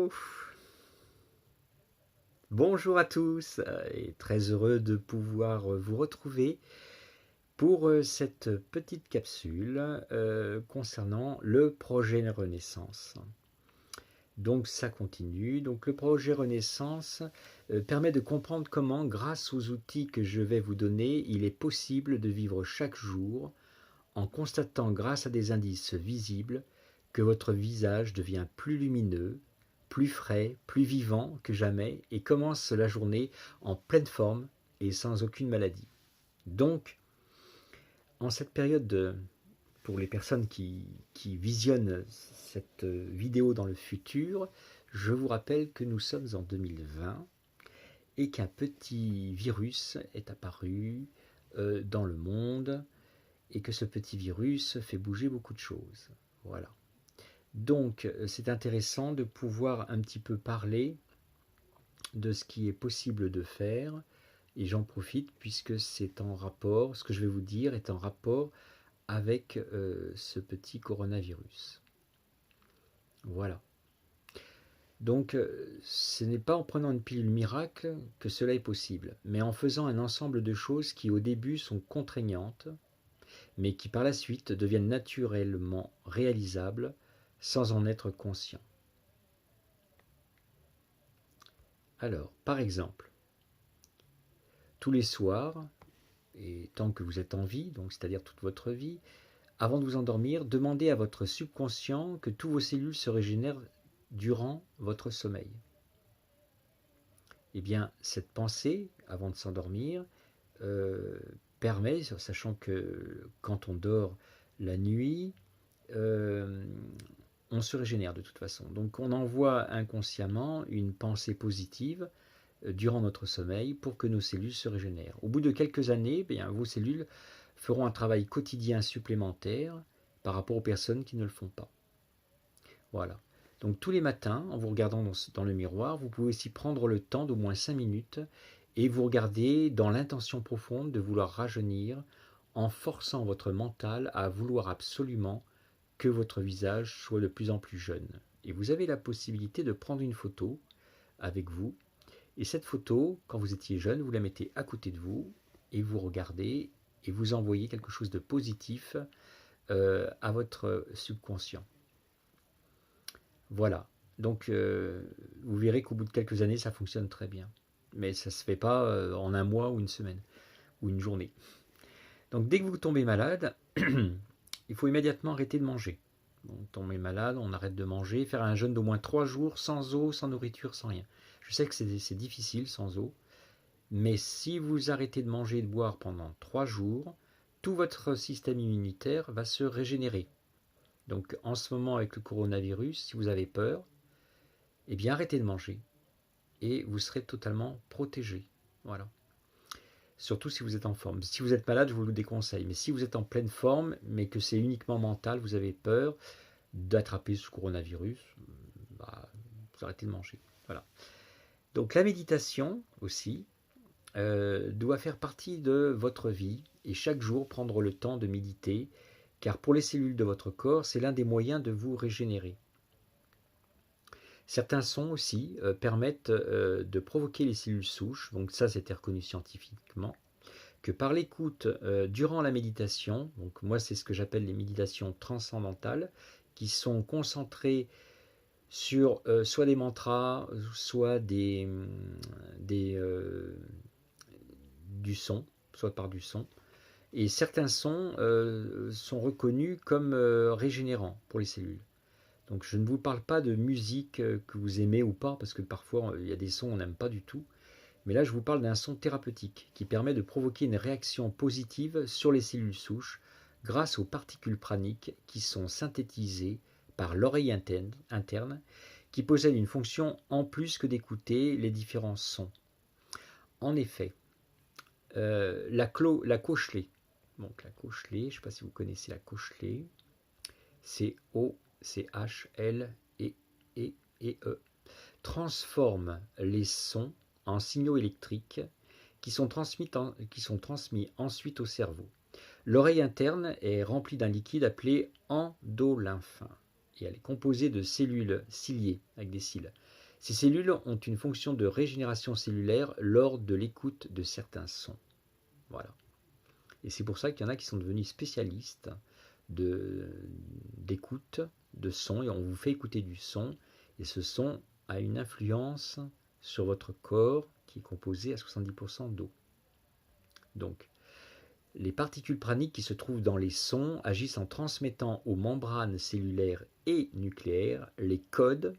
Hello! Bonjour à tous et très heureux de pouvoir vous retrouver pour cette petite capsule concernant le projet Renaissance. Donc ça continue. Donc le projet Renaissance permet de comprendre comment, grâce aux outils que je vais vous donner, il est possible de vivre chaque jour en constatant grâce à des indices visibles que votre visage devient plus lumineux, plus frais, plus vivant que jamais et commence la journée en pleine forme et sans aucune maladie. Donc, en cette période, pour les personnes qui visionnent cette vidéo dans le futur, je vous rappelle que nous sommes en 2020 et qu'un petit virus est apparu dans le monde et que ce petit virus fait bouger beaucoup de choses. Voilà. Donc, c'est intéressant de pouvoir un petit peu parler de ce qui est possible de faire, et j'en profite puisque c'est en rapport, ce que je vais vous dire est en rapport avec ce petit coronavirus. Voilà. Donc, ce n'est pas en prenant une pilule miracle que cela est possible, mais en faisant un ensemble de choses qui au début sont contraignantes, mais qui par la suite deviennent naturellement réalisables sans en être conscient. Alors, par exemple, tous les soirs, et tant que vous êtes en vie, donc c'est-à-dire toute votre vie, avant de vous endormir, demandez à votre subconscient que tous vos cellules se régénèrent durant votre sommeil. Eh bien, cette pensée, avant de s'endormir, permet, sachant que quand on dort la nuit, on se régénère de toute façon. Donc on envoie inconsciemment une pensée positive durant notre sommeil pour que nos cellules se régénèrent. Au bout de quelques années, vos cellules feront un travail quotidien supplémentaire par rapport aux personnes qui ne le font pas. Voilà. Donc tous les matins, en vous regardant dans le miroir, vous pouvez aussi prendre le temps d'au moins 5 minutes et vous regarder dans l'intention profonde de vouloir rajeunir en forçant votre mental à vouloir absolument que votre visage soit de plus en plus jeune. Et vous avez la possibilité de prendre une photo avec vous. Et cette photo, quand vous étiez jeune, vous la mettez à côté de vous et vous regardez et vous envoyez quelque chose de positif à votre subconscient. Voilà. Donc, vous verrez qu'au bout de quelques années, ça fonctionne très bien. Mais ça ne se fait pas en un mois ou une semaine ou une journée. Donc, dès que vous tombez malade, il faut immédiatement arrêter de manger. On tombe malade, on arrête de manger, faire un jeûne d'au moins 3 jours sans eau, sans nourriture, sans rien. Je sais que c'est difficile sans eau, mais si vous arrêtez de manger et de boire pendant 3 jours, tout votre système immunitaire va se régénérer. Donc en ce moment avec le coronavirus, si vous avez peur, eh bien arrêtez de manger et vous serez totalement protégé. Voilà. Surtout si vous êtes en forme. Si vous êtes malade, je vous le déconseille. Mais si vous êtes en pleine forme, mais que c'est uniquement mental, vous avez peur d'attraper ce coronavirus, vous arrêtez de manger. Voilà. Donc la méditation aussi doit faire partie de votre vie et chaque jour prendre le temps de méditer, car pour les cellules de votre corps, c'est l'un des moyens de vous régénérer. Certains sons aussi permettent de provoquer les cellules souches, donc ça c'était reconnu scientifiquement, que par l'écoute durant la méditation, donc moi c'est ce que j'appelle les méditations transcendantales, qui sont concentrées sur soit des mantras, soit du son, soit par du son. Et certains sons sont reconnus comme régénérants pour les cellules. Donc je ne vous parle pas de musique que vous aimez ou pas, parce que parfois il y a des sons qu'on n'aime pas du tout. Mais là je vous parle d'un son thérapeutique qui permet de provoquer une réaction positive sur les cellules souches grâce aux particules praniques qui sont synthétisées par l'oreille interne qui possède une fonction en plus que d'écouter les différents sons. En effet, la cochelée, donc la cochelée, je ne sais pas si vous connaissez la cochelée, c'est O-C-H-L-E-E-E, transforme les sons en signaux électriques qui sont transmis ensuite au cerveau. L'oreille interne est remplie d'un liquide appelé endolymphin et elle est composée de cellules ciliées avec des cils Ces cellules ont une fonction de régénération cellulaire lors de l'écoute de certains sons. Voilà. Et c'est pour ça qu'il y en a qui sont devenus spécialistes d'écoute de son, et on vous fait écouter du son, et ce son a une influence sur votre corps qui est composé à 70% d'eau. Donc, les particules praniques qui se trouvent dans les sons agissent en transmettant aux membranes cellulaires et nucléaires les codes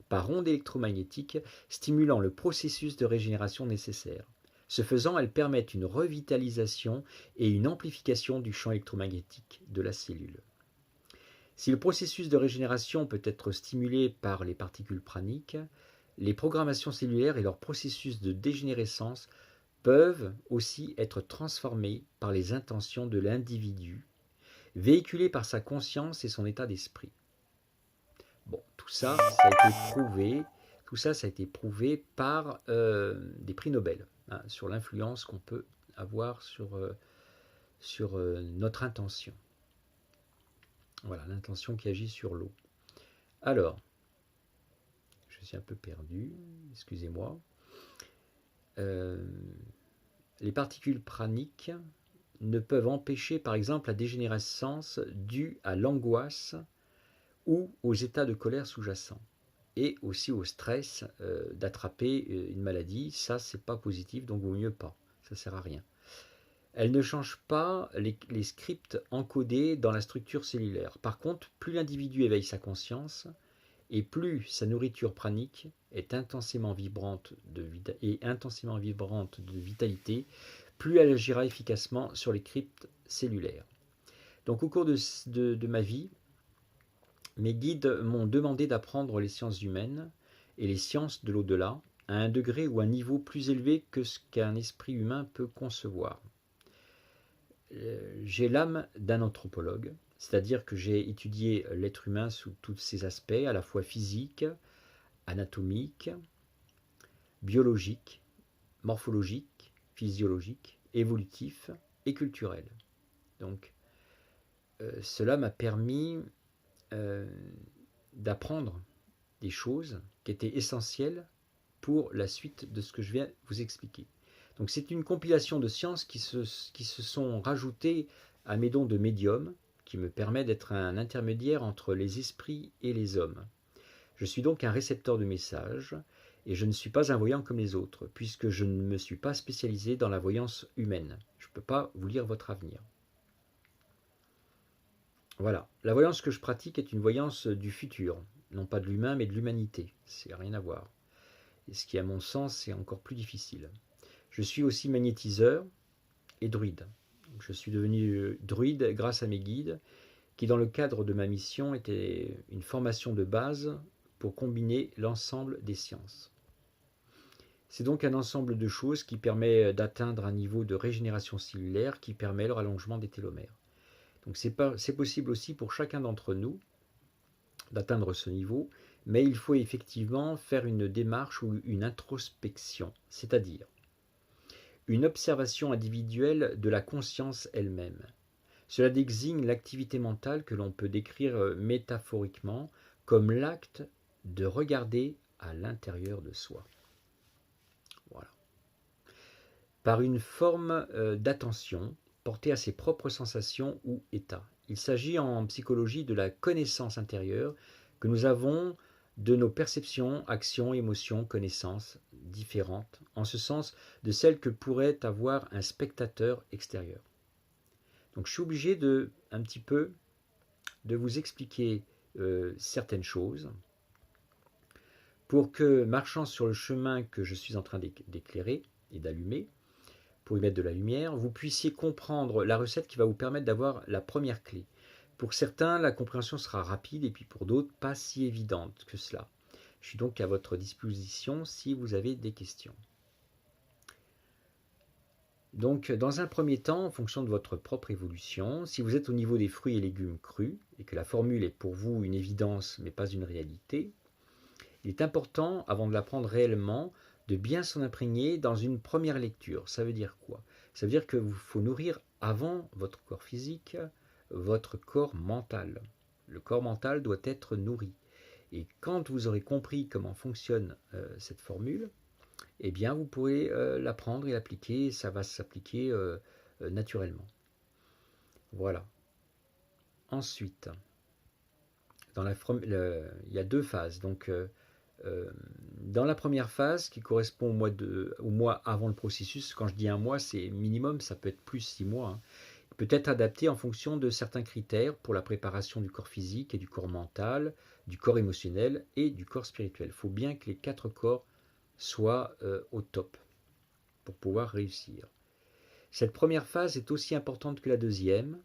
par ondes électromagnétiques, stimulant le processus de régénération nécessaire. Ce faisant, elles permettent une revitalisation et une amplification du champ électromagnétique de la cellule. Si le processus de régénération peut être stimulé par les particules praniques, les programmations cellulaires et leur processus de dégénérescence peuvent aussi être transformés par les intentions de l'individu, véhiculées par sa conscience et son état d'esprit. Bon, tout ça a été prouvé par des prix Nobel, hein, sur l'influence qu'on peut avoir sur notre intention. Voilà, l'intention qui agit sur l'eau. Alors, je suis un peu perdu, excusez-moi. Les particules praniques ne peuvent empêcher, par exemple, la dégénérescence due à l'angoisse ou aux états de colère sous-jacents, et aussi au stress d'attraper une maladie. Ça, c'est pas positif, donc vaut mieux pas, ça sert à rien. Elle ne change pas les scripts encodés dans la structure cellulaire. Par contre, plus l'individu éveille sa conscience, et plus sa nourriture pranique est intensément vibrante de vitalité, plus elle agira efficacement sur les scripts cellulaires. Donc au cours de ma vie, mes guides m'ont demandé d'apprendre les sciences humaines et les sciences de l'au-delà à un degré ou un niveau plus élevé que ce qu'un esprit humain peut concevoir. J'ai l'âme d'un anthropologue, c'est-à-dire que j'ai étudié l'être humain sous tous ses aspects, à la fois physique, anatomique, biologique, morphologique, physiologique, évolutif et culturel. Donc, cela m'a permis d'apprendre des choses qui étaient essentielles pour la suite de ce que je viens vous expliquer. Donc c'est une compilation de sciences qui se sont rajoutées à mes dons de médium, qui me permet d'être un intermédiaire entre les esprits et les hommes. Je suis donc un récepteur de messages, et je ne suis pas un voyant comme les autres, puisque je ne me suis pas spécialisé dans la voyance humaine. Je ne peux pas vous lire votre avenir. Voilà, la voyance que je pratique est une voyance du futur, non pas de l'humain, mais de l'humanité. C'est rien à voir. Et ce qui, à mon sens, est encore plus difficile. Je suis aussi magnétiseur et druide. Donc, je suis devenu druide grâce à mes guides, qui dans le cadre de ma mission était une formation de base pour combiner l'ensemble des sciences. C'est donc un ensemble de choses qui permet d'atteindre un niveau de régénération cellulaire qui permet le rallongement des télomères. Donc c'est possible aussi pour chacun d'entre nous d'atteindre ce niveau, mais il faut effectivement faire une démarche ou une introspection, c'est-à-dire une observation individuelle de la conscience elle-même. Cela désigne l'activité mentale que l'on peut décrire métaphoriquement comme l'acte de regarder à l'intérieur de soi. Voilà. Par une forme d'attention portée à ses propres sensations ou états. Il s'agit en psychologie de la connaissance intérieure que nous avons de nos perceptions, actions, émotions, connaissances différentes, en ce sens de celles que pourrait avoir un spectateur extérieur. Donc je suis obligé un petit peu de vous expliquer certaines choses pour que, marchant sur le chemin que je suis en train d'éclairer et d'allumer, pour y mettre de la lumière, vous puissiez comprendre la recette qui va vous permettre d'avoir la première clé. Pour certains, la compréhension sera rapide et puis pour d'autres, pas si évidente que cela. Je suis donc à votre disposition si vous avez des questions. Donc, dans un premier temps, en fonction de votre propre évolution, si vous êtes au niveau des fruits et légumes crus, et que la formule est pour vous une évidence mais pas une réalité, il est important, avant de l'apprendre réellement, de bien s'en imprégner dans une première lecture. Ça veut dire quoi? Ça veut dire qu'il faut nourrir avant votre corps physique, votre corps mental. Le corps mental doit être nourri. Et quand vous aurez compris comment fonctionne cette formule, eh bien vous pourrez l'apprendre et l'appliquer, ça va s'appliquer naturellement. Voilà. Ensuite, il y a 2 phases. Donc, dans la première phase, qui correspond au mois avant le processus, quand je dis un mois, c'est minimum, ça peut être plus 6 mois, hein, peut être adapté en fonction de certains critères pour la préparation du corps physique et du corps mental, du corps émotionnel et du corps spirituel. Il faut bien que les 4 corps soient au top pour pouvoir réussir. Cette première phase est aussi importante que la deuxième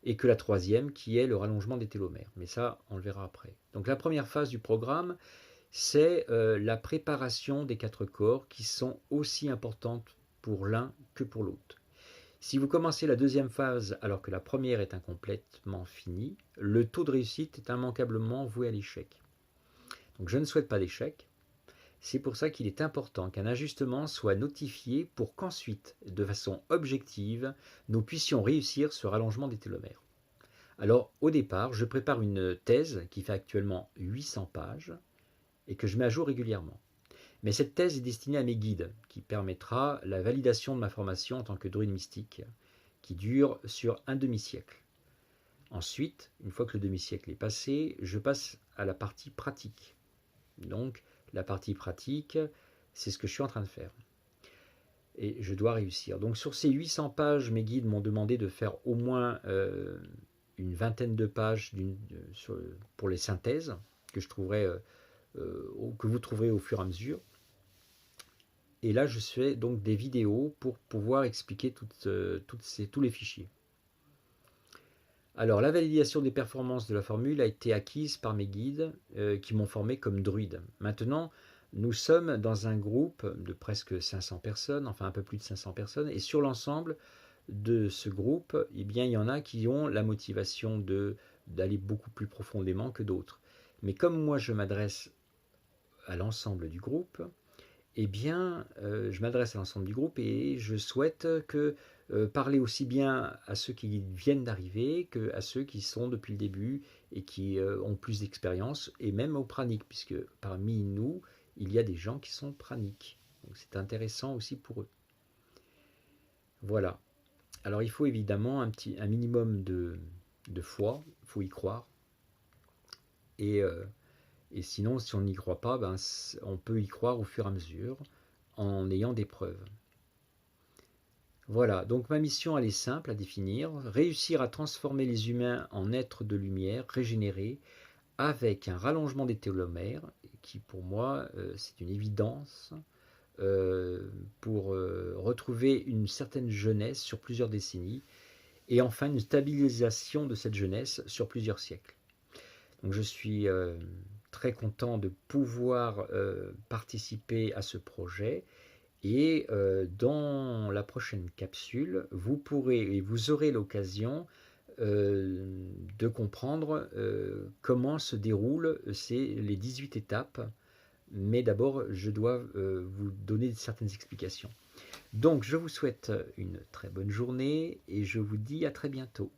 et que la troisième, qui est le rallongement des télomères. Mais ça, on le verra après. Donc la première phase du programme, c'est la préparation des 4 corps qui sont aussi importantes pour l'un que pour l'autre. Si vous commencez la deuxième phase alors que la première est incomplètement finie, le taux de réussite est immanquablement voué à l'échec. Donc je ne souhaite pas d'échec. C'est pour ça qu'il est important qu'un ajustement soit notifié pour qu'ensuite, de façon objective, nous puissions réussir ce rallongement des télomères. Alors, au départ, je prépare une thèse qui fait actuellement 800 pages et que je mets à jour régulièrement. Mais cette thèse est destinée à mes guides, qui permettra la validation de ma formation en tant que druide mystique, qui dure sur un demi-siècle. Ensuite, une fois que le demi-siècle est passé, je passe à la partie pratique. Donc, la partie pratique, c'est ce que je suis en train de faire. Et je dois réussir. Donc, sur ces 800 pages, mes guides m'ont demandé de faire au moins une vingtaine de pages pour les synthèses, que vous trouverez au fur et à mesure. Et là, je fais donc des vidéos pour pouvoir expliquer tous les fichiers. Alors, la validation des performances de la formule a été acquise par mes guides qui m'ont formé comme druide. Maintenant, nous sommes dans un groupe de presque 500 personnes, enfin un peu plus de 500 personnes, et sur l'ensemble de ce groupe, eh bien, il y en a qui ont la motivation d'aller beaucoup plus profondément que d'autres. Mais comme moi, je m'adresse à l'ensemble du groupe, eh bien, je m'adresse à l'ensemble du groupe et je souhaite parler aussi bien à ceux qui viennent d'arriver qu'à ceux qui sont depuis le début et qui ont plus d'expérience, et même aux praniques, puisque parmi nous, il y a des gens qui sont praniques. Donc c'est intéressant aussi pour eux. Voilà. Alors il faut évidemment un minimum de foi, il faut y croire. Et sinon, si on n'y croit pas, on peut y croire au fur et à mesure en ayant des preuves. Voilà, donc ma mission, elle est simple à définir: réussir à transformer les humains en êtres de lumière régénérés avec un rallongement des télomères, qui pour moi, c'est une évidence, pour retrouver une certaine jeunesse sur plusieurs décennies, et enfin une stabilisation de cette jeunesse sur plusieurs siècles. Donc je suis très content de pouvoir participer à ce projet. Et dans la prochaine capsule, vous aurez l'occasion de comprendre comment se déroulent les 18 étapes. Mais d'abord, je dois vous donner certaines explications. Donc, je vous souhaite une très bonne journée et je vous dis à très bientôt.